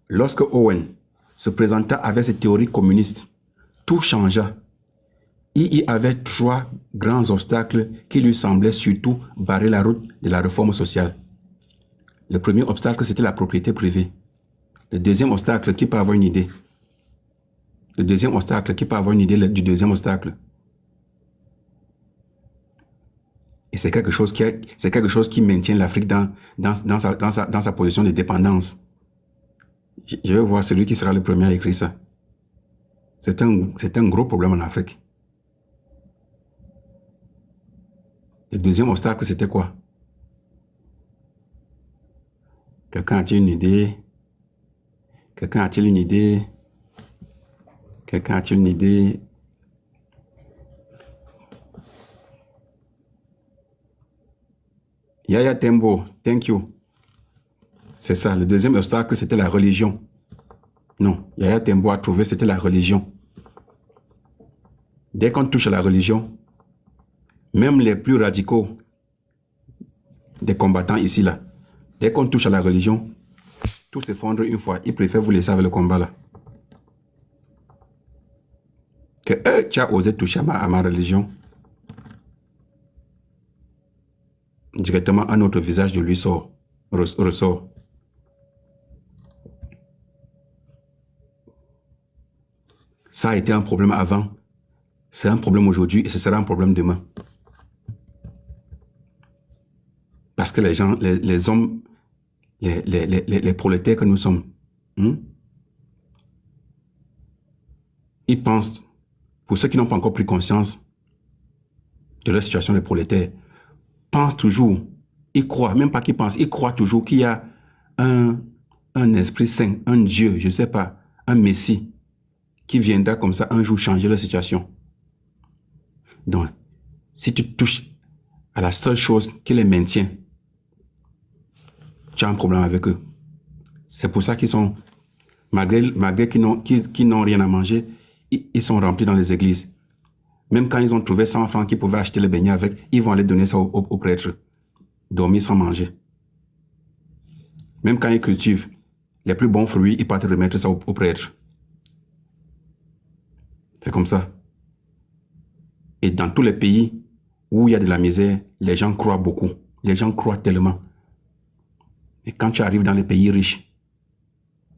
Lorsque Owen se présenta avec ses théories communistes, tout changea. Il y avait trois grands obstacles qui lui semblaient surtout barrer la route de la réforme sociale. Le premier obstacle, c'était la propriété privée. Le deuxième obstacle, qui peut avoir une idée? Le deuxième obstacle, qui peut avoir une idée du deuxième obstacle? Et c'est quelque chose qui maintient l'Afrique dans sa position de dépendance. Je vais voir celui qui sera le premier à écrire ça. C'est un gros problème en Afrique. Le deuxième obstacle, c'était quoi? Quelqu'un a-t-il une idée? Quelqu'un a-t-il une idée? Quelqu'un a-t-il une idée? Yaya Tembo, thank you. C'est ça. Le deuxième obstacle, c'était la religion. Non, Yaya Tembo a trouvé, c'était la religion. Dès qu'on touche à la religion, même les plus radicaux des combattants ici, là, dès qu'on touche à la religion, tout s'effondre une fois. Ils préfèrent vous laisser avec le combat, là. Que tu as osé toucher à ma religion, directement un autre visage de lui ressort. Ça a été un problème avant, c'est un problème aujourd'hui et ce sera un problème demain. Parce que les gens, les hommes, les prolétaires que nous sommes, ils pensent, pour ceux qui n'ont pas encore pris conscience de la situation des prolétaires, pensent toujours, ils croient, même pas qu'ils pensent, ils croient toujours qu'il y a un esprit saint, un Dieu, je ne sais pas, un Messie, qui viendra comme ça un jour changer la situation. Donc, si tu touches à la seule chose qui les maintient, tu as un problème avec eux. C'est pour ça qu'ils sont, malgré qu'ils n'ont rien à manger, ils sont remplis dans les églises. Même quand ils ont trouvé 100 francs qu'ils pouvaient acheter les beignets avec, ils vont aller donner ça aux prêtres. Dormir sans manger. Même quand ils cultivent les plus bons fruits, ils partent remettre ça aux prêtres. C'est comme ça. Et dans tous les pays où il y a de la misère, les gens croient beaucoup. Les gens croient tellement. Et quand tu arrives dans les pays riches,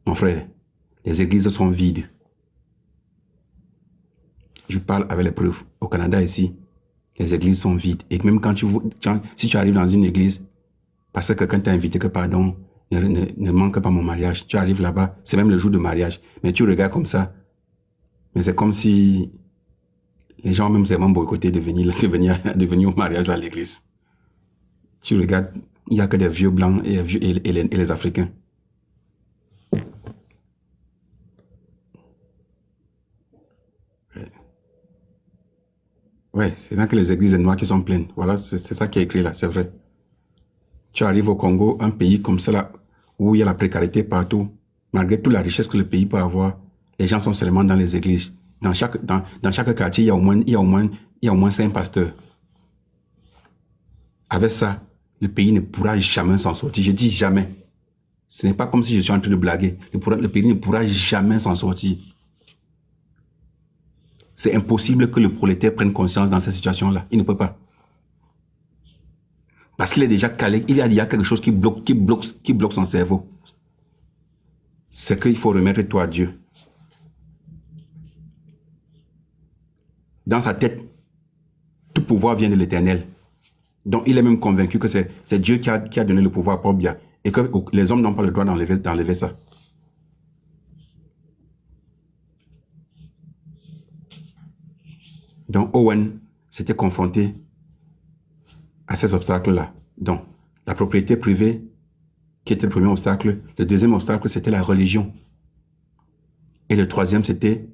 mon frère, les églises sont vides. Je parle avec les preuves. Au Canada, ici, les églises sont vides. Et même si tu arrives dans une église, parce que quelqu'un t'a invité que pardon, ne manque pas mon mariage. Tu arrives là-bas, c'est même le jour de mariage. Mais tu regardes comme ça. Mais c'est comme si les gens même s'est même boycotté de venir au mariage à l'église. Tu regardes, il n'y a que des vieux blancs et les Africains. Ouais, c'est là que les églises noires qui sont pleines. Voilà, c'est ça qui est écrit là, c'est vrai. Tu arrives au Congo, un pays comme ça là, où il y a la précarité partout, malgré toute la richesse que le pays peut avoir, les gens sont seulement dans les églises. Dans chaque quartier, il y a au moins 5 pasteurs. Avec ça, le pays ne pourra jamais s'en sortir. Je dis jamais. Ce n'est pas comme si je suis en train de blaguer. Le pays ne pourra jamais s'en sortir. C'est impossible que le prolétaire prenne conscience dans cette situation-là. Il ne peut pas. Parce qu'il est déjà calé. Il y a quelque chose qui bloque son cerveau. C'est qu'il faut remettre tout à Dieu. Dans sa tête, tout pouvoir vient de l'Éternel. Donc, il est même convaincu que c'est Dieu qui a donné le pouvoir pour bien. Et que les hommes n'ont pas le droit d'enlever ça. Donc, Owen s'était confronté à ces obstacles-là. Donc, la propriété privée, qui était le premier obstacle. Le deuxième obstacle, c'était la religion. Et le troisième, c'était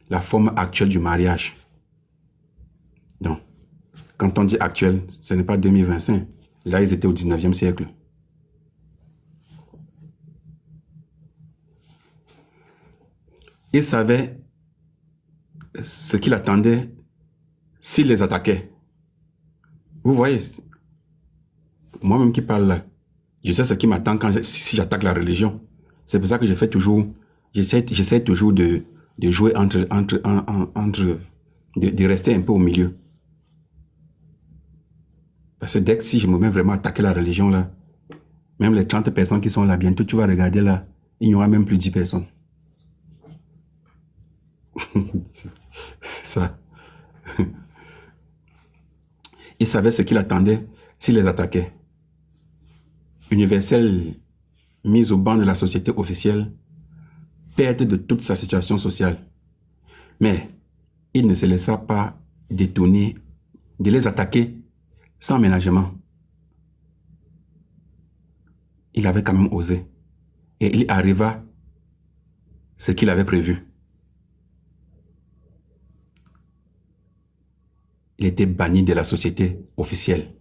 la forme actuelle du mariage. Donc, quand on dit actuel, ce n'est pas 2025. Là, ils étaient au 19e siècle. Il savait ce qu'il attendait s'il les attaquait. Vous voyez, moi-même qui parle là, je sais ce qui m'attend si j'attaque la religion. C'est pour ça que j'essaie toujours de jouer de rester un peu au milieu. Parce que dès que si je me mets vraiment à attaquer la religion là, même les 30 personnes qui sont là, bientôt tu vas regarder là, il n'y aura même plus 10 personnes. C'est ça. Il savait ce qu'il attendait s'il les attaquait. Universel, mise au banc de la société officielle, perte de toute sa situation sociale. Mais il ne se laissa pas détourner de les attaquer sans ménagement. Il avait quand même osé. Et il arriva ce qu'il avait prévu. Il était banni de la société officielle,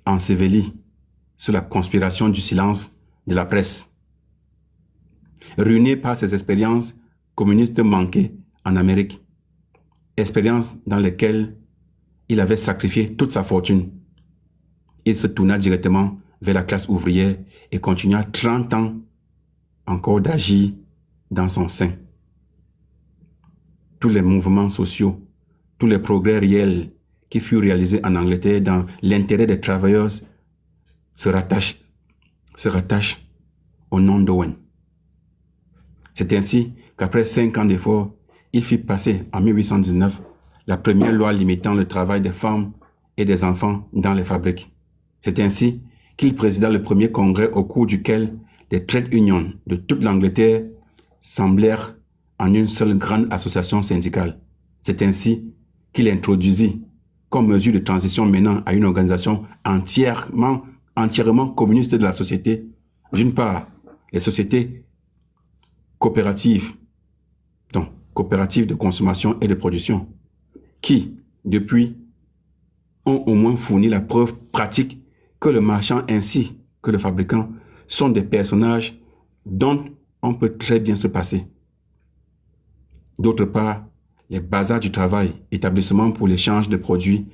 enseveli sous la conspiration du silence de la presse, ruiné par ses expériences communistes manquées en Amérique, expériences dans lesquelles il avait sacrifié toute sa fortune. Il se tourna directement vers la classe ouvrière et continua 30 ans encore d'agir dans son sein. Tous les mouvements sociaux, tous les progrès réels qui furent réalisés en Angleterre dans l'intérêt des travailleurs se rattachent au nom d'Owen. C'est ainsi qu'après 5 ans d'efforts, il fit passer en 1819 la première loi limitant le travail des femmes et des enfants dans les fabriques. C'est ainsi qu'il présida le premier congrès au cours duquel les trade unions de toute l'Angleterre semblèrent en une seule grande association syndicale. C'est ainsi qu'il introduisit, comme mesure de transition menant à une organisation entièrement communiste de la société, d'une part, les sociétés coopératives, donc coopératives de consommation et de production, qui, depuis, ont au moins fourni la preuve pratique que le marchand ainsi que le fabricant sont des personnages dont on peut très bien se passer. D'autre part, les bazars du travail, établissements pour l'échange de produits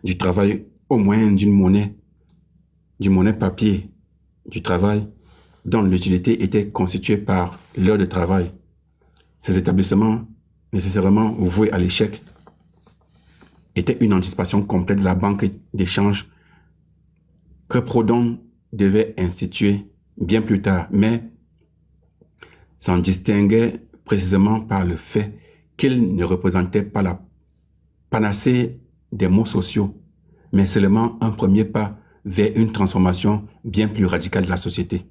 du travail au moyen d'une monnaie papier du travail dont l'utilité était constituée par l'heure de travail. Ces établissements, nécessairement voués à l'échec, étaient une anticipation complète de la banque d'échange que Proudhon devait instituer bien plus tard, mais s'en distinguait précisément par le fait qu'il ne représentait pas la panacée des maux sociaux, mais seulement un premier pas vers une transformation bien plus radicale de la société.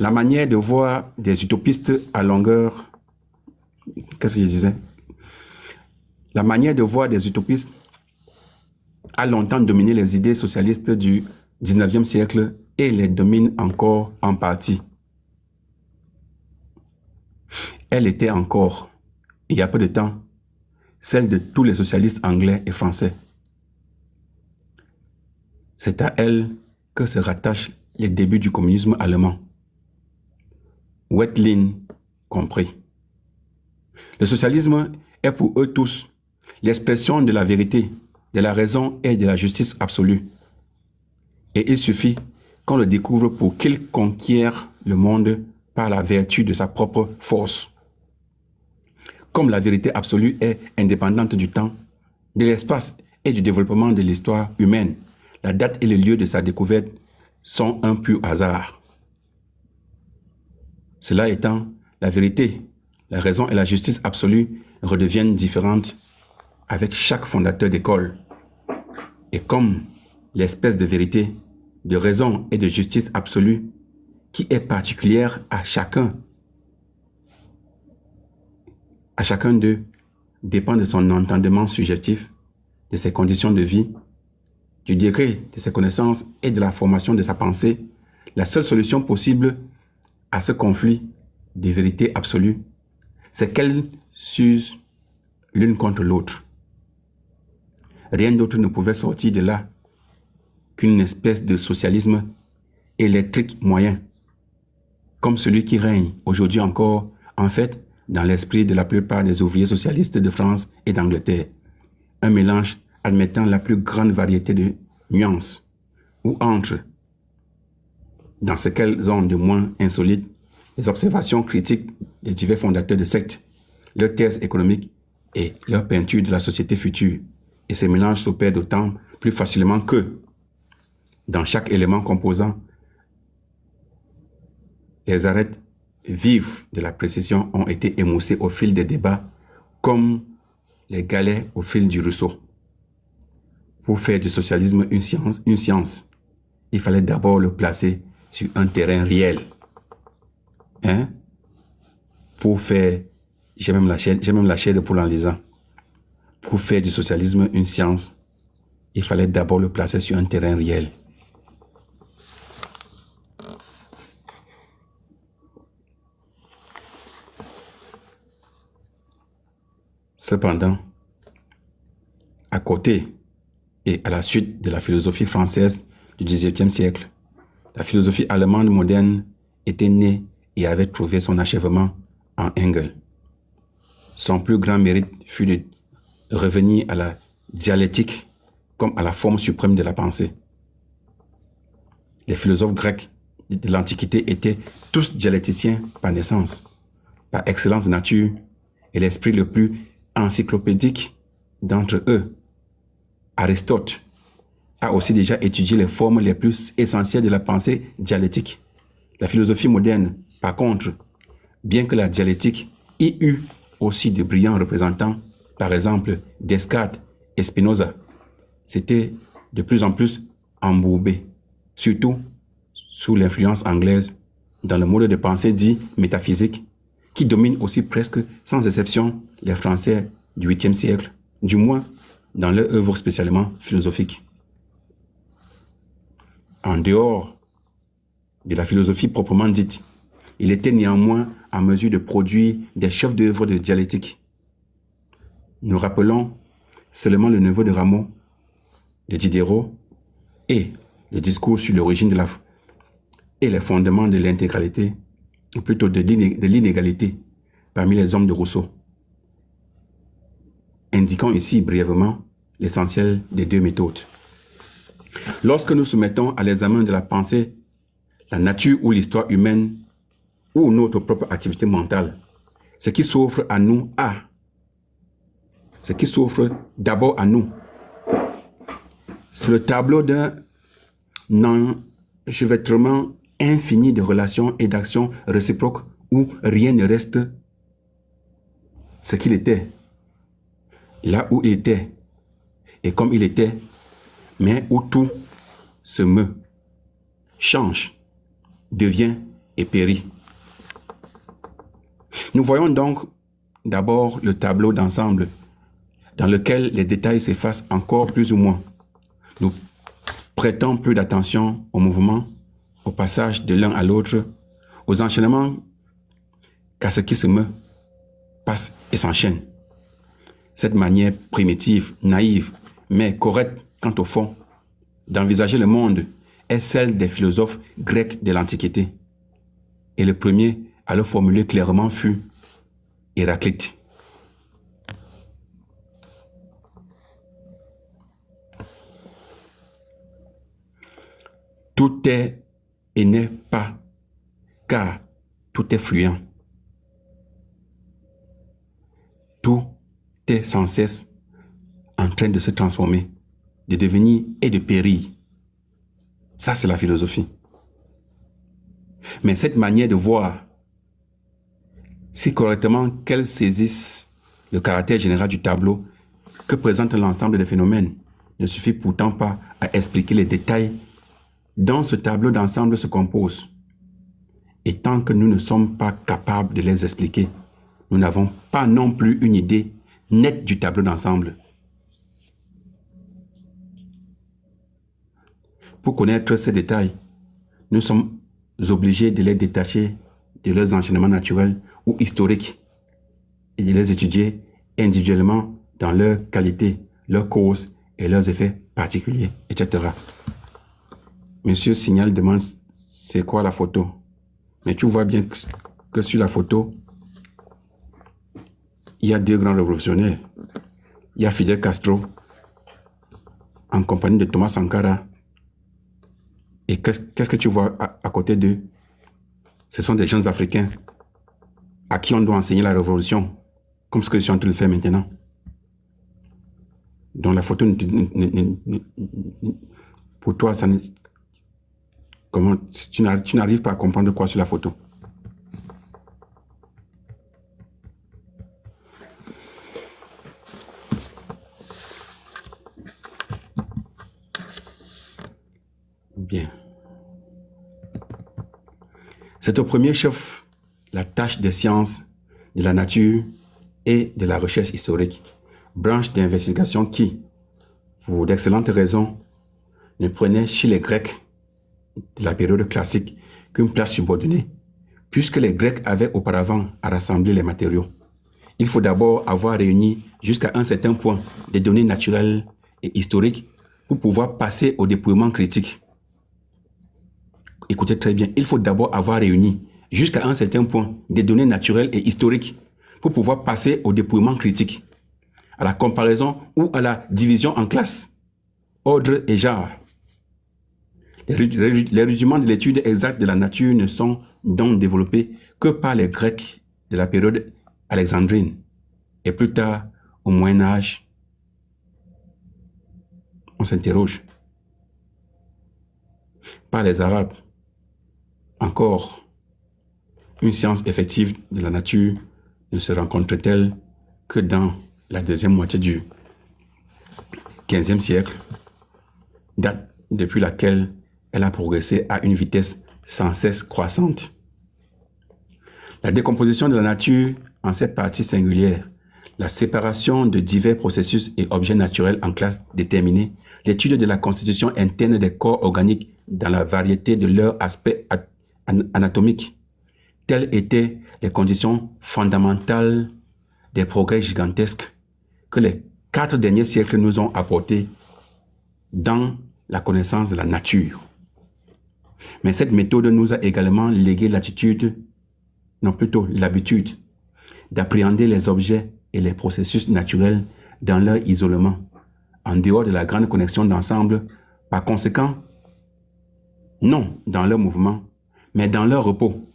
La manière de voir des utopistes à longueur... Qu'est-ce que je disais? La manière de voir des utopistes a longtemps dominé les idées socialistes du 19e siècle et les domine encore en partie. Elle était encore, il y a peu de temps, celle de tous les socialistes anglais et français. C'est à elle que se rattachent les débuts du communisme allemand, Wettlin compris. Le socialisme est pour eux tous l'expression de la vérité, de la raison et de la justice absolue. Et il suffit qu'on le découvre pour qu'il conquiert le monde par la vertu de sa propre force. Comme la vérité absolue est indépendante du temps, de l'espace et du développement de l'histoire humaine, la date et le lieu de sa découverte sont un pur hasard. Cela étant, la vérité, la raison et la justice absolue redeviennent différentes avec chaque fondateur d'école. Et comme l'espèce de vérité, de raison et de justice absolue qui est particulière à chacun d'eux dépend de son entendement subjectif, de ses conditions de vie, du degré de ses connaissances et de la formation de sa pensée, la seule solution possible à ce conflit des vérités absolues, c'est qu'elles s'usent l'une contre l'autre. Rien d'autre ne pouvait sortir de là qu'une espèce de socialisme électrique moyen, comme celui qui règne aujourd'hui encore, en fait, dans l'esprit de la plupart des ouvriers socialistes de France et d'Angleterre. Un mélange admettant la plus grande variété de nuances, où entre dans ce qu'elles ont de moins insolite, les observations critiques des divers fondateurs de sectes, leurs thèses économiques et leur peinture de la société future. Et ces mélanges s'opèrent d'autant plus facilement que, dans chaque élément composant, les arêtes vives de la précision ont été émoussées au fil des débats, comme les galets au fil du ruisseau. Pour faire du socialisme une science, il fallait d'abord le placer sur un terrain réel. Pour faire, j'ai même la chair de poule en lisant. Pour faire du socialisme une science, il fallait d'abord le placer sur un terrain réel. Cependant, à côté et à la suite de la philosophie française du XVIIIe siècle, la philosophie allemande moderne était née et avait trouvé son achèvement en Engels. Son plus grand mérite fut de revenir à la dialectique comme à la forme suprême de la pensée. Les philosophes grecs de l'Antiquité étaient tous dialecticiens par naissance, par excellence de nature, et l'esprit le plus encyclopédique d'entre eux, Aristote, a aussi déjà étudié les formes les plus essentielles de la pensée dialectique. La philosophie moderne, par contre, bien que la dialectique y eut aussi de brillants représentants, par exemple Descartes et Spinoza, s'était de plus en plus embourbée, surtout sous l'influence anglaise, dans le mode de pensée dit métaphysique, qui domine aussi presque sans exception les Français du 8e siècle, du moins dans leur œuvre spécialement philosophique. En dehors de la philosophie proprement dite, il était néanmoins en mesure de produire des chefs-d'œuvre de dialectique. Nous rappelons seulement le neveu de Rameau, de Diderot, et le discours sur l'origine et les fondements de l'intégralité, ou plutôt de l'inégalité, parmi les hommes de Rousseau. Indiquons ici brièvement l'essentiel des deux méthodes. Lorsque nous soumettons à l'examen de la pensée la nature ou l'histoire humaine ou notre propre activité mentale, ce qui s'offre d'abord à nous, c'est le tableau d'un enchevêtrement infini de relations et d'actions réciproques où rien ne reste ce qu'il était, là où il était et comme il était, mais où tout se meut, change, devient et périt. Nous voyons donc d'abord le tableau d'ensemble dans lequel les détails s'effacent encore plus ou moins. Nous prêtons plus d'attention au mouvement, au passage de l'un à l'autre, aux enchaînements qu'à ce qui se meut, passe et s'enchaîne. Cette manière primitive, naïve, mais correcte quant au fond, d'envisager le monde est celle des philosophes grecs de l'Antiquité. Et le premier à le formuler clairement fut Héraclite. Tout est et n'est pas, car tout est fluent. Tout est sans cesse en train de se transformer, de devenir et de périr. Ça, c'est la philosophie. Mais cette manière de voir, si correctement qu'elle saisisse le caractère général du tableau que présente l'ensemble des phénomènes, ne suffit pourtant pas à expliquer les détails dont ce tableau d'ensemble se compose. Et tant que nous ne sommes pas capables de les expliquer, nous n'avons pas non plus une idée nette du tableau d'ensemble. Pour connaître ces détails, nous sommes obligés de les détacher de leurs enchaînements naturels ou historiques et de les étudier individuellement dans leurs qualités, leurs causes et leurs effets particuliers, etc. Monsieur Signal demande c'est quoi la photo. Mais tu vois bien que sur la photo, il y a deux grands révolutionnaires. Il y a Fidel Castro en compagnie de Thomas Sankara Et qu'est-ce que tu vois à côté d'eux? Ce sont des jeunes Africains à qui on doit enseigner la révolution, comme ce que je suis en train de faire maintenant. Donc la photo, pour toi, comment, tu n'arrives pas à comprendre quoi sur la photo. Bien. C'est au premier chef la tâche des sciences, de la nature et de la recherche historique, branche d'investigation qui, pour d'excellentes raisons, ne prenait chez les Grecs de la période classique qu'une place subordonnée, puisque les Grecs avaient auparavant à rassembler les matériaux. Il faut d'abord avoir réuni jusqu'à un certain point des données naturelles et historiques pour pouvoir passer au dépouillement critique. Écoutez très bien, il faut d'abord avoir réuni jusqu'à un certain point des données naturelles et historiques pour pouvoir passer au dépouillement critique, à la comparaison ou à la division en classes, ordre et genre. Les rudiments de l'étude exacte de la nature ne sont donc développés que par les Grecs de la période alexandrine et plus tard au Moyen Âge. On s'interroge. Par les Arabes. Encore, une science effective de la nature ne se rencontre-t-elle que dans la deuxième moitié du XVe siècle, date depuis laquelle elle a progressé à une vitesse sans cesse croissante. La décomposition de la nature en cette partie singulière, la séparation de divers processus et objets naturels en classes déterminées, l'étude de la constitution interne des corps organiques dans la variété de leurs aspects anatomiques, telles étaient les conditions fondamentales des progrès gigantesques que les 4 derniers siècles nous ont apportés dans la connaissance de la nature. Mais cette méthode nous a également légué l'habitude d'appréhender les objets et les processus naturels dans leur isolement, en dehors de la grande connexion d'ensemble, par conséquent, non dans leur mouvement, mais dans leur repos,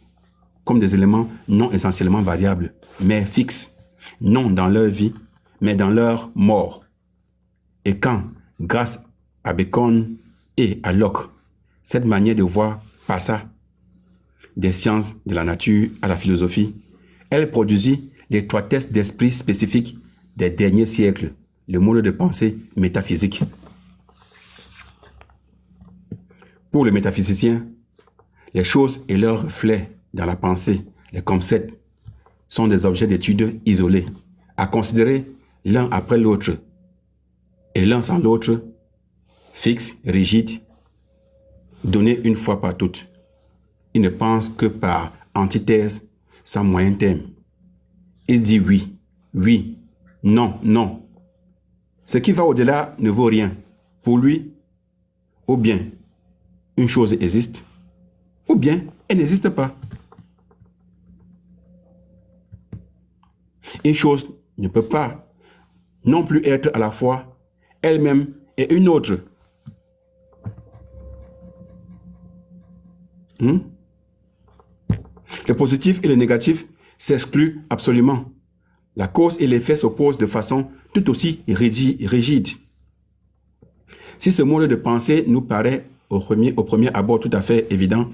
comme des éléments non essentiellement variables, mais fixes, non dans leur vie, mais dans leur mort. Et quand, grâce à Bacon et à Locke, cette manière de voir passa des sciences de la nature à la philosophie, elle produisit l'étroitesse d'esprit spécifique des derniers siècles, le mode de pensée métaphysique. Pour le métaphysicien, les choses et leurs reflets dans la pensée, les concepts, sont des objets d'étude isolés, à considérer l'un après l'autre, et l'un sans l'autre, fixe, rigide, donné une fois par toutes. Il ne pense que par antithèse, sans moyen terme. Il dit oui, oui, non, non. Ce qui va au-delà ne vaut rien. Pour lui, ou bien une chose existe, ou bien elle n'existe pas. Une chose ne peut pas non plus être à la fois elle-même et une autre. Le positif et le négatif s'excluent absolument. La cause et l'effet s'opposent de façon tout aussi rigide. Si ce mode de pensée nous paraît au premier abord tout à fait évident,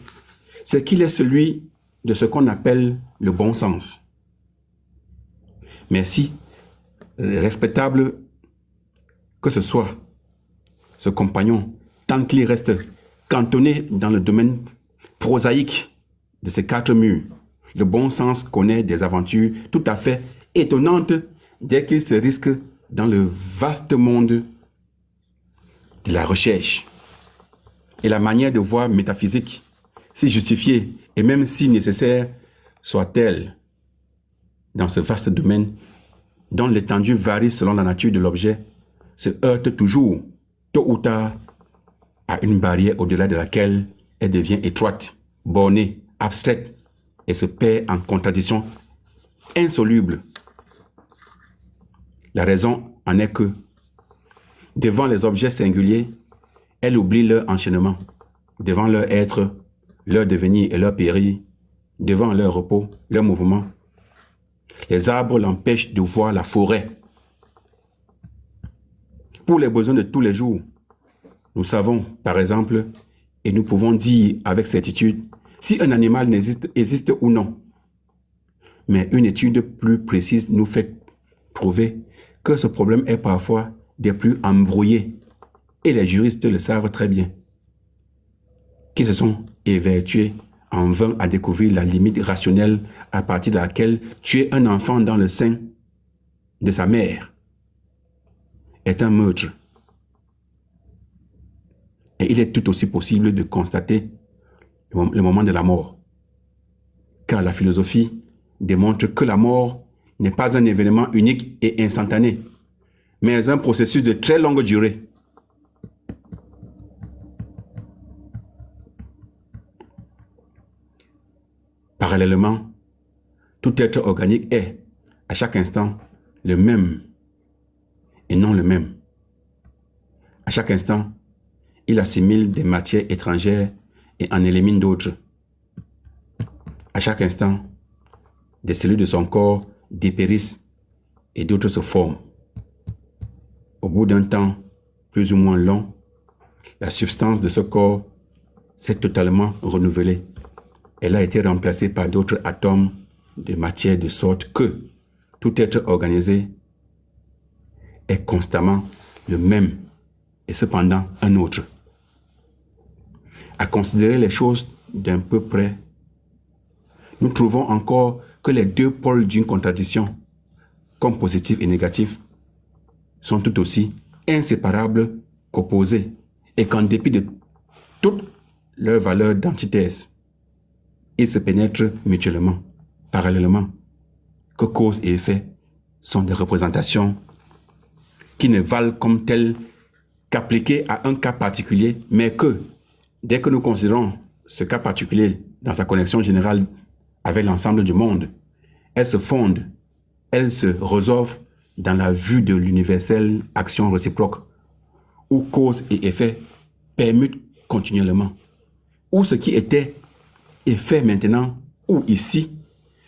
c'est qu'il est celui de ce qu'on appelle le bon sens. Mais si respectable que ce soit, ce compagnon, tant qu'il reste cantonné dans le domaine prosaïque de ces 4 murs, le bon sens connaît des aventures tout à fait étonnantes dès qu'il se risque dans le vaste monde de la recherche. Et la manière de voir métaphysique, si justifiée et même si nécessaire soit-elle, dans ce vaste domaine dont l'étendue varie selon la nature de l'objet, se heurte toujours, tôt ou tard, à une barrière au-delà de laquelle elle devient étroite, bornée, abstraite et se perd en contradictions insolubles. La raison en est que, devant les objets singuliers, elle oublie leur enchaînement. devant leur être, leur devenir et leur périr, devant leur repos, leur mouvement. Les arbres l'empêchent de voir la forêt. Pour les besoins de tous les jours, nous savons, par exemple, et nous pouvons dire avec certitude, si un animal existe ou non. Mais une étude plus précise nous fait prouver que ce problème est parfois des plus embrouillés. Et les juristes le savent très bien. Qui se sont évertués en vain à découvrir la limite rationnelle à partir de laquelle tuer un enfant dans le sein de sa mère est un meurtre. Et il est tout aussi possible de constater le moment de la mort. Car la philosophie démontre que la mort n'est pas un événement unique et instantané, mais un processus de très longue durée. Parallèlement, tout être organique est, à chaque instant, le même et non le même. À chaque instant, il assimile des matières étrangères et en élimine d'autres. À chaque instant, des cellules de son corps dépérissent et d'autres se forment. Au bout d'un temps plus ou moins long, la substance de ce corps s'est totalement renouvelée. Elle a été remplacée par d'autres atomes de matière de sorte que tout être organisé est constamment le même et cependant un autre. À considérer les choses d'un peu près, nous trouvons encore que les deux pôles d'une contradiction, comme positif et négatif, sont tout aussi inséparables qu'opposés et qu'en dépit de toute leur valeur d'antithèse, ils se pénètrent mutuellement, parallèlement, que cause et effet sont des représentations qui ne valent comme telles qu'appliquées à un cas particulier, mais que, dès que nous considérons ce cas particulier dans sa connexion générale avec l'ensemble du monde, elles se fondent, elles se résolvent dans la vue de l'universelle action réciproque, où cause et effet permutent continuellement, où ce qui était effet maintenant ou ici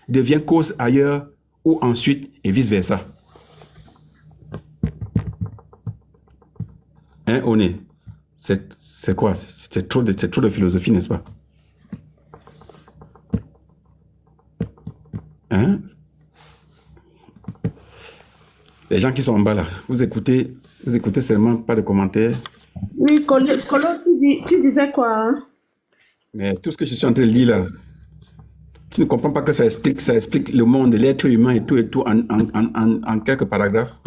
devient cause ailleurs ou ensuite et vice-versa. Hein, Oné? C'est quoi? C'est trop de philosophie, n'est-ce pas? Hein? Les gens qui sont en bas là, vous écoutez seulement, pas de commentaires. Oui, Colo, tu disais quoi, hein? Mais tout ce que je suis en train de lire là, tu ne comprends pas que ça explique le monde, l'être humain et tout en quelques paragraphes.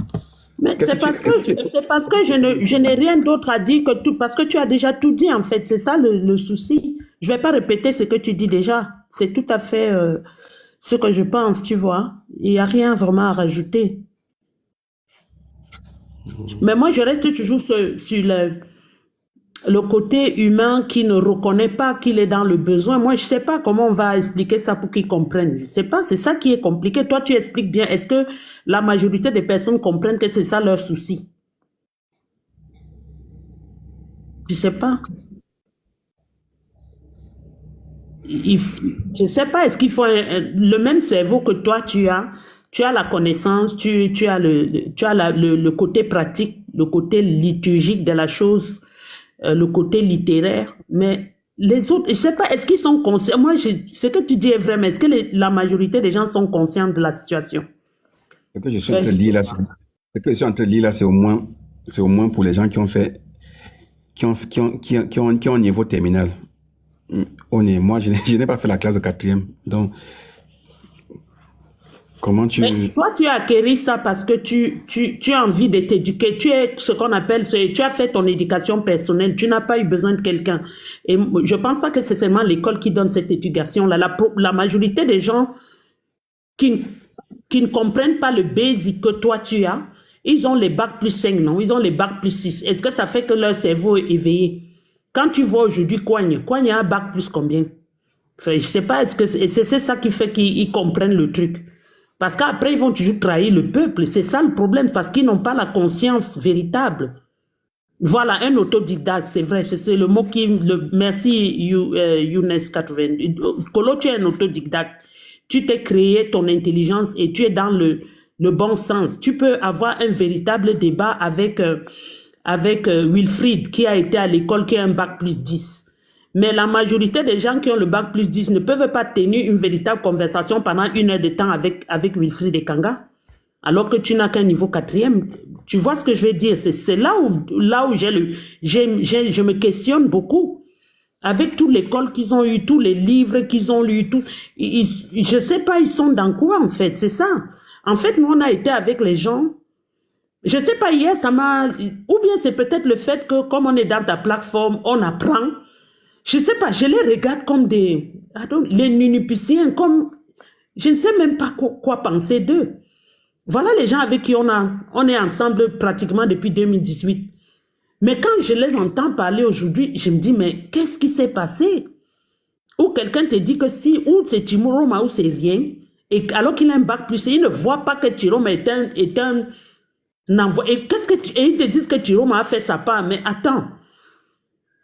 Mais c'est parce que je n'ai rien d'autre à dire que tout, parce que tu as déjà tout dit en fait, c'est ça le souci. Je vais pas répéter ce que tu dis déjà, c'est tout à fait ce que je pense, tu vois. Il n'y a rien vraiment à rajouter. Mais moi, je reste toujours sur le côté humain qui ne reconnaît pas qu'il est dans le besoin. Moi, je sais pas comment on va expliquer ça pour qu'ils comprennent. Je sais pas, c'est ça qui est compliqué. Toi, tu expliques bien. Est-ce que la majorité des personnes comprennent que c'est ça leur souci? Je sais pas. Je sais pas, est-ce qu'il faut le même cerveau que toi tu as la connaissance, tu as le côté pratique, le côté liturgique de la chose, le côté littéraire, mais les autres, je sais pas, est-ce qu'ils sont conscients? Moi, ce que tu dis est vrai, mais est-ce que la majorité des gens sont conscients de la situation? Ce que je suis en train de lire là, c'est au moins pour les gens qui ont fait, qui ont un niveau terminal. Moi, je n'ai pas fait la classe de quatrième. Donc, comment tu... Mais toi, tu as acquis ça parce que tu as envie de t'éduquer. Tu es ce qu'on appelle, tu as fait ton éducation personnelle. Tu n'as pas eu besoin de quelqu'un. Et je pense pas que c'est seulement l'école qui donne cette éducation-là. La majorité des gens qui ne comprennent pas le basic que toi tu as, ils ont les bacs plus 5, non? Ils ont les bacs plus 6. Est-ce que ça fait que leur cerveau est éveillé? Quand tu vois aujourd'hui Kwanye a un bac plus combien? Enfin, je sais pas, est-ce que c'est ça qui fait qu'ils comprennent le truc? Parce qu'après, ils vont toujours trahir le peuple. C'est ça le problème, parce qu'ils n'ont pas la conscience véritable. Voilà, un autodidacte, c'est vrai, c'est le mot qui... merci Younes 80. Kolo, tu es un autodidacte. Tu t'es créé ton intelligence et tu es dans le bon sens. Tu peux avoir un véritable débat avec, Wilfried, qui a été à l'école, qui a un bac plus 10. Mais la majorité des gens qui ont le bac plus 10 ne peuvent pas tenir une véritable conversation pendant 1 heure de temps avec Wilfried et Kanga, alors que tu n'as qu'un niveau 4e. Tu vois ce que je veux dire? C'est là où je me questionne beaucoup. Avec toute l'école qu'ils ont eu, tous les livres qu'ils ont lus, je sais pas, ils sont dans quoi en fait, c'est ça. En fait, nous on a été avec les gens, je sais pas, hier ça m'a... Ou bien c'est peut-être le fait que comme on est dans ta plateforme, on apprend. Je sais pas, je les regarde comme les nunupiciens, comme... Je ne sais même pas quoi penser d'eux. Voilà les gens avec qui on est ensemble pratiquement depuis 2018. Mais quand je les entends parler aujourd'hui, je me dis, mais qu'est-ce qui s'est passé? Ou quelqu'un te dit que ou c'est Chiroma ou c'est rien, et alors qu'il a un bac plus, il ne voit pas que Chiroma est un envoi. Et ils te disent que Chiroma a fait sa part, mais attends,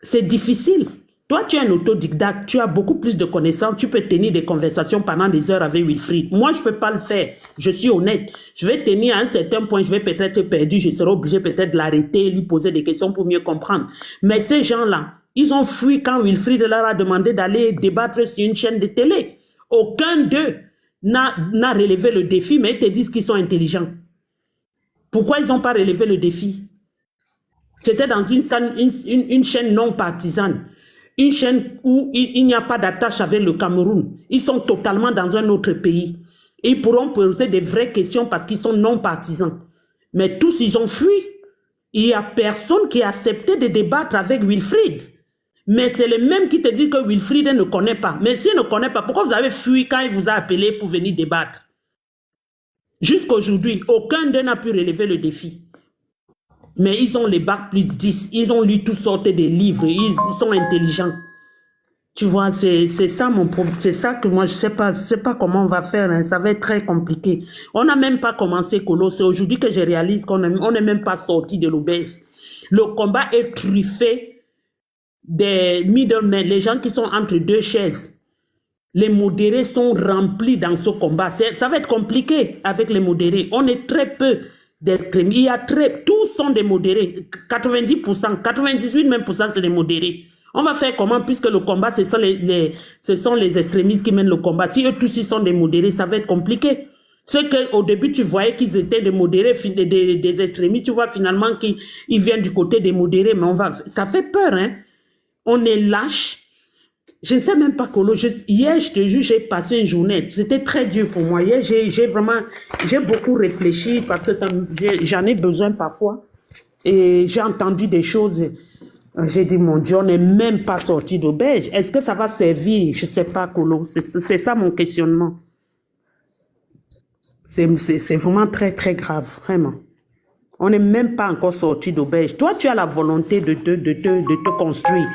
c'est difficile. Toi, tu es un autodidacte, tu as beaucoup plus de connaissances, tu peux tenir des conversations pendant des heures avec Wilfried. Moi, je ne peux pas le faire, je suis honnête. Je vais tenir à un certain point, je vais peut-être être perdu, je serai obligé peut-être de l'arrêter, lui poser des questions pour mieux comprendre. Mais ces gens-là, ils ont fui quand Wilfried leur a demandé d'aller débattre sur une chaîne de télé. Aucun d'eux n'a relevé le défi, mais ils te disent qu'ils sont intelligents. Pourquoi ils n'ont pas relevé le défi? C'était dans une chaîne non partisane. Une chaîne où il n'y a pas d'attache avec le Cameroun. Ils sont totalement dans un autre pays. Ils pourront poser des vraies questions parce qu'ils sont non partisans. Mais tous, ils ont fui. Il n'y a personne qui a accepté de débattre avec Wilfried. Mais c'est le même qui te dit que Wilfried ne connaît pas. Mais s'il ne connaît pas, pourquoi vous avez fui quand il vous a appelé pour venir débattre? Jusqu'à aujourd'hui, aucun d'eux n'a pu relever le défi. Mais ils ont les bacs plus 10, ils ont lu toutes sortes de livres, ils sont intelligents. Tu vois, c'est ça mon problème, c'est ça que moi je sais pas comment on va faire, hein. Ça va être très compliqué. On n'a même pas commencé Colo, c'est aujourd'hui que je réalise qu'on n'est même pas sorti de l'auberge. Le combat est truffé des middlemen, les gens qui sont entre deux chaises. Les modérés sont remplis dans ce combat. Ça va être compliqué avec les modérés. On est très peu d'extrêmes. Tous sont des modérés. 90%, 98% même c'est des modérés. On va faire comment puisque le combat, ce sont les extrémistes qui mènent le combat. Si eux tous ils sont des modérés, ça va être compliqué. Ceux qu'au début tu voyais qu'ils étaient des modérés, des extrémistes, tu vois finalement qu'ils viennent du côté des modérés. Mais ça fait peur, hein. On est lâche. Je ne sais même pas Colo. Hier, je te jure, j'ai passé une journée. C'était très dur pour moi. Hier, j'ai beaucoup réfléchi parce que j'en ai besoin parfois. Et j'ai entendu des choses. J'ai dit, mon Dieu, on n'est même pas sorti d'auberge. Est-ce que ça va servir? Je ne sais pas, Colo. C'est ça mon questionnement. C'est vraiment très, très grave, vraiment. On n'est même pas encore sorti d'auberge. Toi, tu as la volonté de te construire.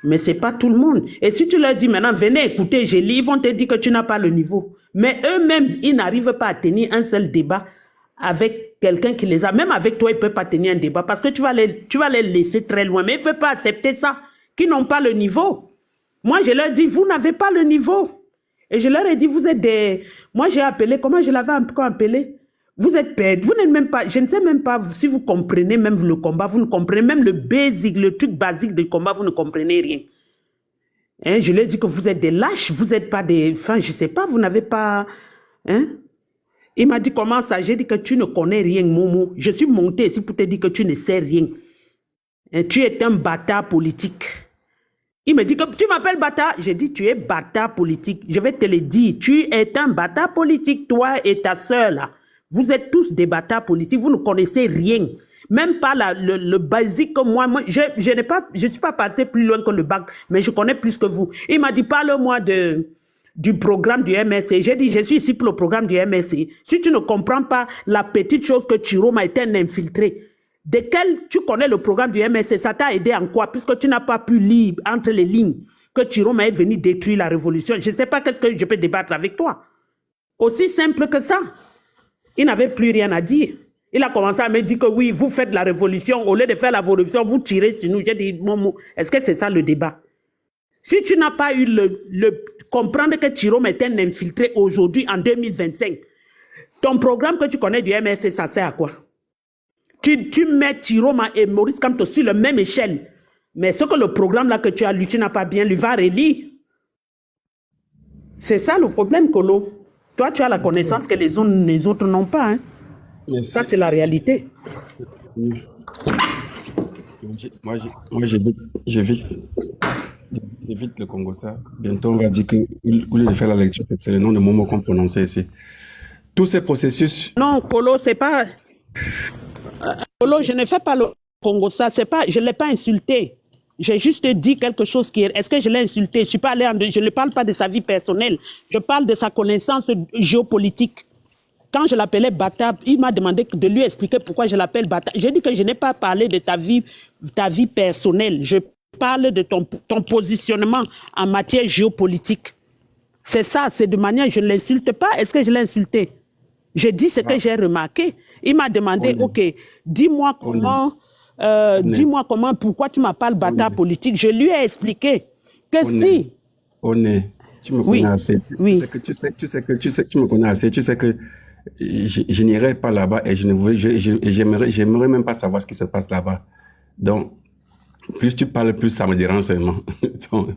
Mais ce n'est pas tout le monde. Et si tu leur dis maintenant, venez écouter, je lis, ils vont te dire que tu n'as pas le niveau. Mais eux-mêmes, ils n'arrivent pas à tenir un seul débat avec quelqu'un qui les a. Même avec toi, ils ne peuvent pas tenir un débat parce que tu vas les laisser très loin. Mais ils ne peuvent pas accepter ça, qu'ils n'ont pas le niveau. Moi, je leur dis, vous n'avez pas le niveau. Et je leur ai dit, vous êtes des... Moi, j'ai appelé, comment je l'avais encore appelé? Vous êtes perdus, vous n'êtes même pas, je ne sais même pas si vous comprenez même le combat, vous ne comprenez même le truc basique du combat, vous ne comprenez rien. Hein, je lui ai dit que vous êtes des lâches, vous n'êtes pas des, enfin je ne sais pas, vous n'avez pas, hein. Il m'a dit comment ça, j'ai dit que tu ne connais rien, Momo. Je suis monté ici pour te dire que tu ne sais rien. Hein, tu es un bâtard politique. Il me dit que tu m'appelles bâtard. J'ai dit tu es bâtard politique. Je vais te le dire, tu es un bâtard politique, toi et ta soeur là. Vous êtes tous des bâtards politiques, vous ne connaissez rien. Même pas le basique que moi je ne suis pas parti plus loin que le bac, mais je connais plus que vous. Il m'a dit, parle-moi du programme du MSC. J'ai dit, je suis ici pour le programme du MSC. Si tu ne comprends pas la petite chose que Chiroma était un infiltré, desquels tu connais le programme du MSC, ça t'a aidé en quoi? Puisque tu n'as pas pu lire entre les lignes que Chiroma est venu détruire la révolution. Je ne sais pas qu'est-ce que je peux débattre avec toi. Aussi simple que ça. Il n'avait plus rien à dire. Il a commencé à me dire que oui, vous faites la révolution. Au lieu de faire la révolution, vous tirez sur nous. J'ai dit, Momo, est-ce que c'est ça le débat? Si tu n'as pas eu comprendre que Tirome est un infiltré aujourd'hui, en 2025, ton programme que tu connais du MSC, ça sert à quoi? Tu mets Tirome et Maurice Kamto sur la même échelle. Mais ce que le programme là que tu as lu, tu n'as pas bien lu, va relire. C'est ça le problème, Kolo. Toi, tu as la connaissance que les autres n'ont pas. Hein? Ça, c'est la réalité. Moi, j'évite le Congo, ça. Bientôt, on va dire que, au lieu de faire la lecture, c'est le nom de Momo qu'on prononçait ici. Tous ces processus. Non, Kolo, c'est pas. Kolo, je ne fais pas le Congo, ça. C'est pas. Je ne l'ai pas insulté. J'ai juste dit quelque chose qui est... Est-ce que je l'ai insulté? Je ne parle pas de sa vie personnelle. Je parle de sa connaissance géopolitique. Quand je l'appelais Bata, il m'a demandé de lui expliquer pourquoi je l'appelle Bata. J'ai dit que je n'ai pas parlé de ta vie personnelle. Je parle de ton positionnement en matière géopolitique. C'est ça, c'est de manière... Je ne l'insulte pas. Est-ce que je l'ai insulté? Je dis ce que j'ai remarqué. Il m'a demandé, OK, dis-moi comment... dis-moi comment, pourquoi tu m'appelles bâtard politique. Je lui ai expliqué que si... Tu me connais assez. Tu me connais assez. Tu sais que je n'irai pas là-bas et j'aimerais même pas savoir ce qui se passe là-bas. Donc, plus tu parles, plus ça me dérange seulement. Donc,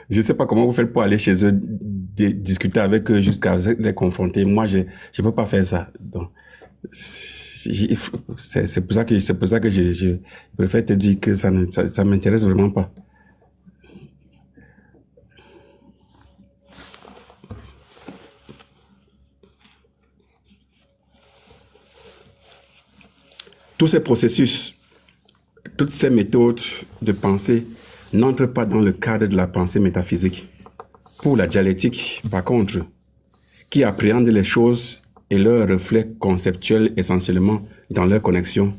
je sais pas comment vous faites pour aller chez eux, discuter avec eux jusqu'à les confronter. Moi, je peux pas faire ça. Donc, c'est pour ça que je préfère te dire que ça m'intéresse vraiment pas. Tous ces processus, toutes ces méthodes de pensée n'entrent pas dans le cadre de la pensée métaphysique. Pour la dialectique, par contre, qui appréhende les choses et leurs reflets conceptuels essentiellement dans leur connexion,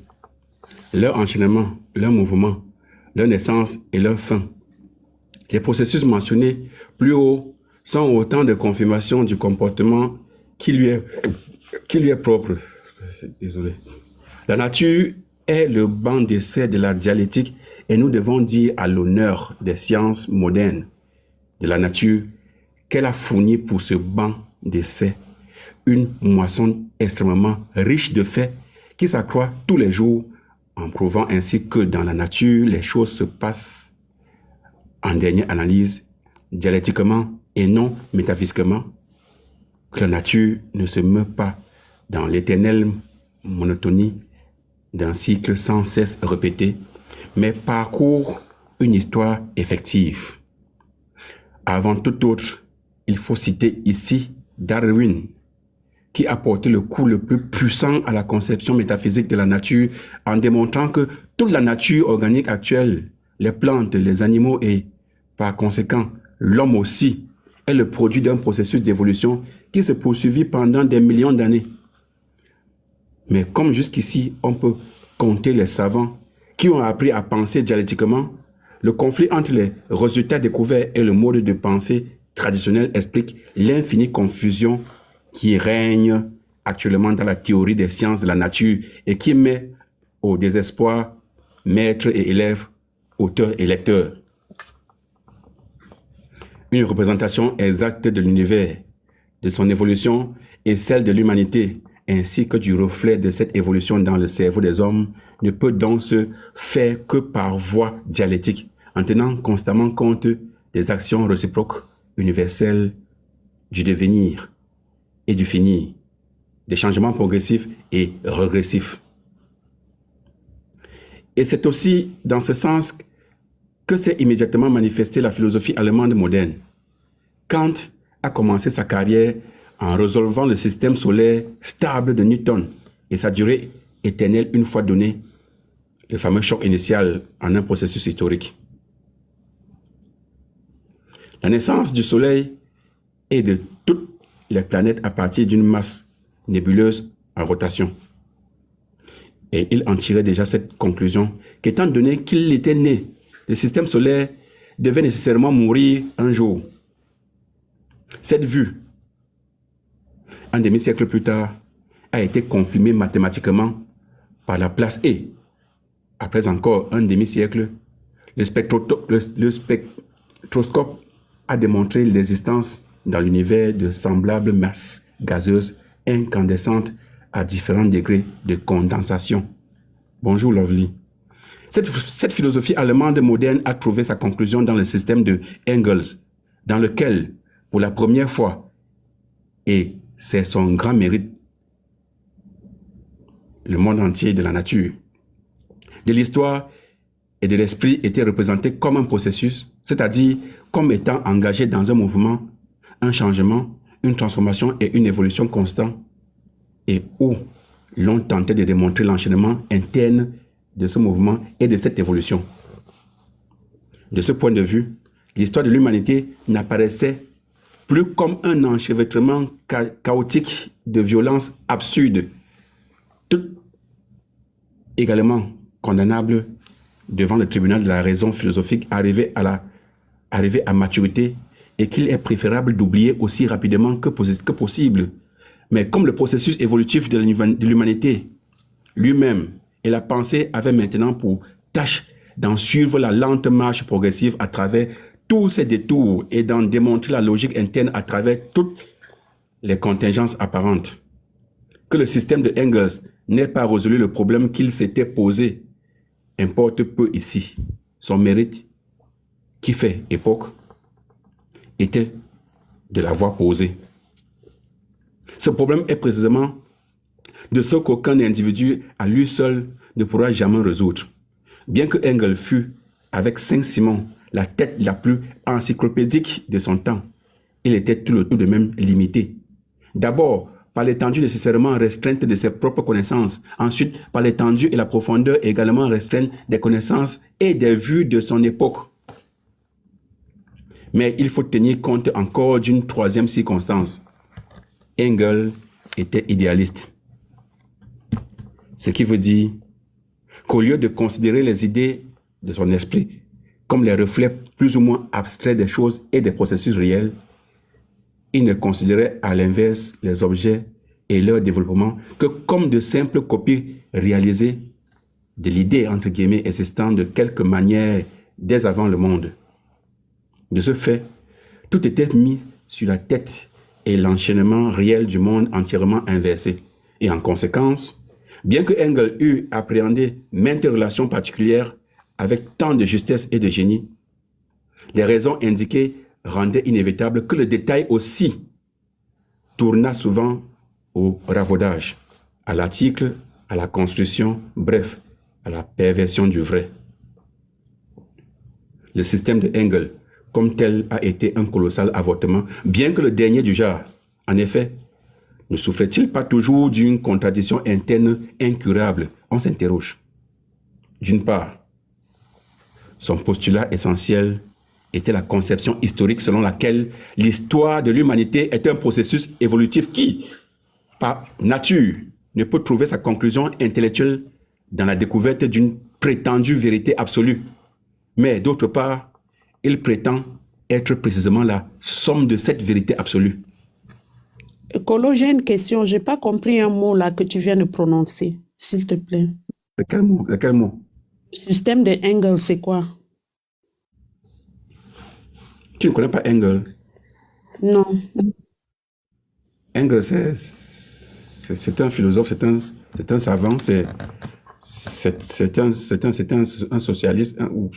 leur enchaînement, leur mouvement, leur naissance et leur fin. Les processus mentionnés plus haut sont autant de confirmations du comportement qui lui est propre. Désolé. La nature est le banc d'essai de la dialectique et nous devons dire à l'honneur des sciences modernes de la nature qu'elle a fourni pour ce banc d'essai une moisson extrêmement riche de faits qui s'accroît tous les jours en prouvant ainsi que dans la nature, les choses se passent en dernière analyse dialectiquement et non métaphysiquement, que la nature ne se meut pas dans l'éternelle monotonie d'un cycle sans cesse répété, mais parcourt une histoire effective. Avant tout autre, il faut citer ici Darwin, qui a porté le coup le plus puissant à la conception métaphysique de la nature en démontrant que toute la nature organique actuelle, les plantes, les animaux et, par conséquent, l'homme aussi, est le produit d'un processus d'évolution qui se poursuivit pendant des millions d'années. Mais comme jusqu'ici, on peut compter les savants qui ont appris à penser dialectiquement, le conflit entre les résultats découverts et le mode de pensée traditionnel explique l'infinie confusion qui règne actuellement dans la théorie des sciences de la nature et qui met au désespoir maîtres et élèves, auteurs et lecteurs. Une représentation exacte de l'univers, de son évolution et celle de l'humanité, ainsi que du reflet de cette évolution dans le cerveau des hommes, ne peut donc se faire que par voie dialectique, en tenant constamment compte des actions réciproques, universelles, du devenir et du finir, des changements progressifs et régressifs. Et c'est aussi dans ce sens que s'est immédiatement manifestée la philosophie allemande moderne. Kant a commencé sa carrière en résolvant le système solaire stable de Newton et sa durée éternelle une fois donné le fameux choc initial en un processus historique. La naissance du Soleil et de toutes les planètes à partir d'une masse nébuleuse en rotation. Et il en tirait déjà cette conclusion qu'étant donné qu'il était né, le système solaire devait nécessairement mourir un jour. Cette vue, un demi-siècle plus tard, a été confirmé mathématiquement par Laplace et, après encore un demi-siècle, le spectroscope a démontré l'existence dans l'univers de semblables masses gazeuses incandescentes à différents degrés de condensation. Bonjour Lovely. Cette philosophie allemande moderne a trouvé sa conclusion dans le système de Engels, dans lequel, pour la première fois, et c'est son grand mérite, le monde entier de la nature, de l'histoire et de l'esprit était représenté comme un processus, c'est-à-dire comme étant engagé dans un mouvement, un changement, une transformation et une évolution constante, et où l'on tentait de démontrer l'enchaînement interne de ce mouvement et de cette évolution. De ce point de vue, l'histoire de l'humanité n'apparaissait plus comme un enchevêtrement chaotique de violences absurdes, toutes également condamnables devant le tribunal de la raison philosophique arrivé à maturité, et qu'il est préférable d'oublier aussi rapidement que possible. Mais comme le processus évolutif de l'humanité lui-même et la pensée avaient maintenant pour tâche d'en suivre la lente marche progressive à travers tous ces détours et d'en démontrer la logique interne à travers toutes les contingences apparentes, que le système de Engels n'ait pas résolu le problème qu'il s'était posé importe peu ici. Son mérite, qui fait époque, était de l'avoir posé. Ce problème est précisément de ce qu'aucun individu à lui seul ne pourra jamais résoudre. Bien que Engels fût, avec Saint-Simon, la tête la plus encyclopédique de son temps, il était tout de même limité. D'abord, par l'étendue nécessairement restreinte de ses propres connaissances. Ensuite, par l'étendue et la profondeur également restreinte des connaissances et des vues de son époque. Mais il faut tenir compte encore d'une troisième circonstance. Engels était idéaliste. Ce qui veut dire qu'au lieu de considérer les idées de son esprit comme les reflets plus ou moins abstraits des choses et des processus réels, il ne considérait à l'inverse les objets et leur développement que comme de simples copies réalisées de l'idée, entre guillemets, existant de quelque manière dès avant le monde. De ce fait, tout était mis sur la tête et l'enchaînement réel du monde entièrement inversé. Et en conséquence, bien que Engels eût appréhendé maintes relations particulières avec tant de justesse et de génie, les raisons indiquées rendaient inévitable que le détail aussi tourna souvent au ravaudage, à l'article, à la construction, bref, à la perversion du vrai. Le système de Engels, comme tel, a été un colossal avortement, bien que le dernier du genre. En effet, ne souffrait-il pas toujours d'une contradiction interne incurable? On s'interroge. D'une part, son postulat essentiel était la conception historique selon laquelle l'histoire de l'humanité est un processus évolutif qui, par nature, ne peut trouver sa conclusion intellectuelle dans la découverte d'une prétendue vérité absolue. Mais d'autre part, il prétend être précisément la somme de cette vérité absolue. Colo, j'ai une question. Je n'ai pas compris un mot là que tu viens de prononcer, s'il te plaît. Quel mot? Le système de Engels, c'est quoi? Tu ne connais pas Engels? Non. Engels, c'est un philosophe, c'est un savant, c'est un socialiste ou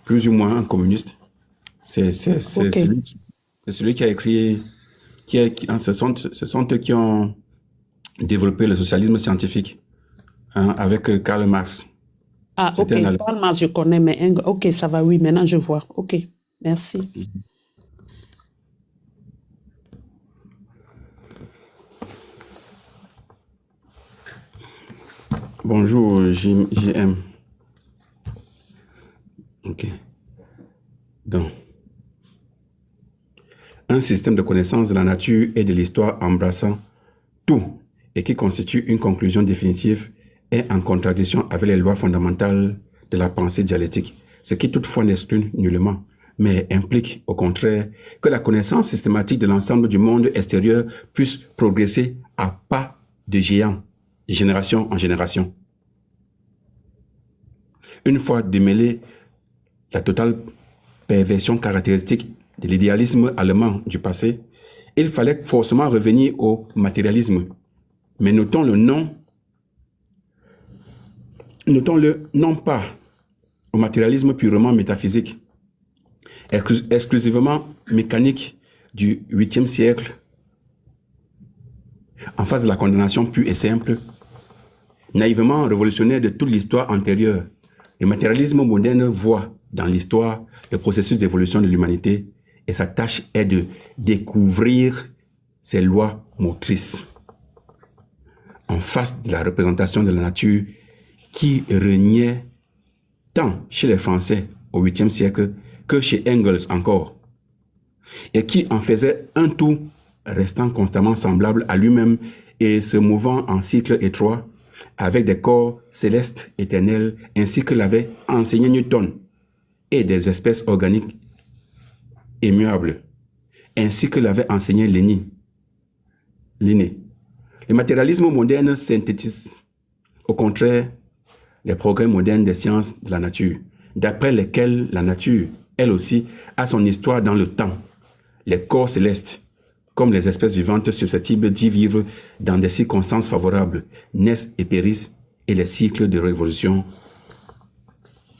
plus ou moins un communiste. C'est Ok. celui qui a écrit, ce sont eux qui ont développé le socialisme scientifique, hein, avec Karl Marx. Ah, ok. C'était un Allemand. Karl Marx, je connais, mais Engels, ok, ça va, oui, maintenant je vois. Ok, merci. Bonjour, JM. Ok. Donc, un système de connaissance de la nature et de l'histoire embrassant tout et qui constitue une conclusion définitive est en contradiction avec les lois fondamentales de la pensée dialectique, ce qui toutefois n'exclut nullement mais implique au contraire que la connaissance systématique de l'ensemble du monde extérieur puisse progresser à pas de géant, de génération en génération. Une fois démêlée la totale perversion caractéristique de l'idéalisme allemand du passé, il fallait forcément revenir au matérialisme. Mais notons-le non pas au matérialisme purement métaphysique, exclusivement mécanique du 8e siècle, en face de la condamnation pure et simple, naïvement révolutionnaire de toute l'histoire antérieure. Le matérialisme moderne voit dans l'histoire le processus d'évolution de l'humanité et sa tâche est de découvrir ses lois motrices. En face de la représentation de la nature qui régnait tant chez les Français au 8e siècle que chez Engels encore, et qui en faisait un tout restant constamment semblable à lui-même et se mouvant en cycle étroit, avec des corps célestes éternels, ainsi que l'avait enseigné Newton, et des espèces organiques immuables, ainsi que l'avait enseigné Linné. Le matérialisme moderne synthétise, au contraire, les progrès modernes des sciences de la nature, d'après lesquels la nature, elle aussi, a son histoire dans le temps. Les corps célestes, comme les espèces vivantes susceptibles d'y vivre dans des circonstances favorables, naissent et périssent, et les cycles de révolution,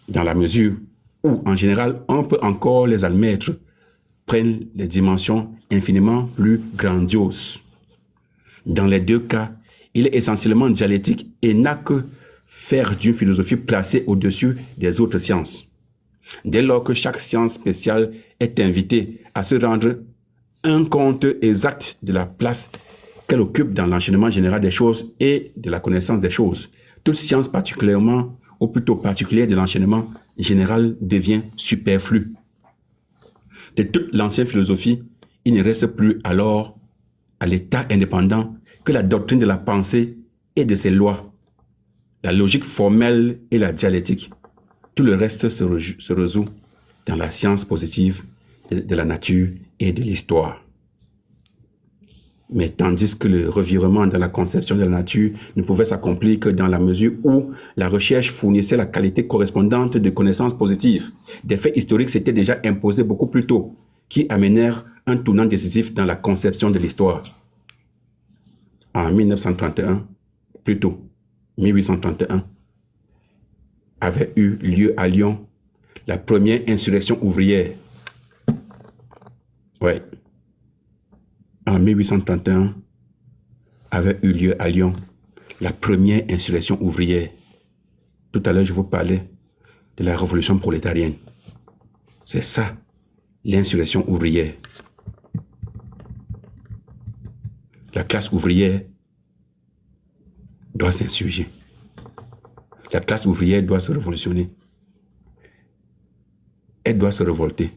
dans la mesure où, en général, on peut encore les admettre, prennent des dimensions infiniment plus grandioses. Dans les deux cas, il est essentiellement dialectique et n'a que faire d'une philosophie placée au-dessus des autres sciences. Dès lors que chaque science spéciale est invitée à se rendre un compte exact de la place qu'elle occupe dans l'enchaînement général des choses et de la connaissance des choses, toute science particulièrement, ou plutôt particulière de l'enchaînement général devient superflue. De toute l'ancienne philosophie, il ne reste plus alors à l'état indépendant que la doctrine de la pensée et de ses lois, la logique formelle et la dialectique. Tout le reste se résout dans la science positive de la nature et de l'histoire. Mais tandis que le revirement dans la conception de la nature ne pouvait s'accomplir que dans la mesure où la recherche fournissait la qualité correspondante de connaissances positives, des faits historiques s'étaient déjà imposés beaucoup plus tôt, qui amenèrent un tournant décisif dans la conception de l'histoire. En 1931, plutôt 1831, avait eu lieu à Lyon la première insurrection ouvrière. Ouais. En 1831, avait eu lieu à Lyon la première insurrection ouvrière. Tout à l'heure, je vous parlais de la révolution prolétarienne. C'est ça, l'insurrection ouvrière. La classe ouvrière doit s'insurger. La classe ouvrière doit se révolutionner. Elle doit se révolter.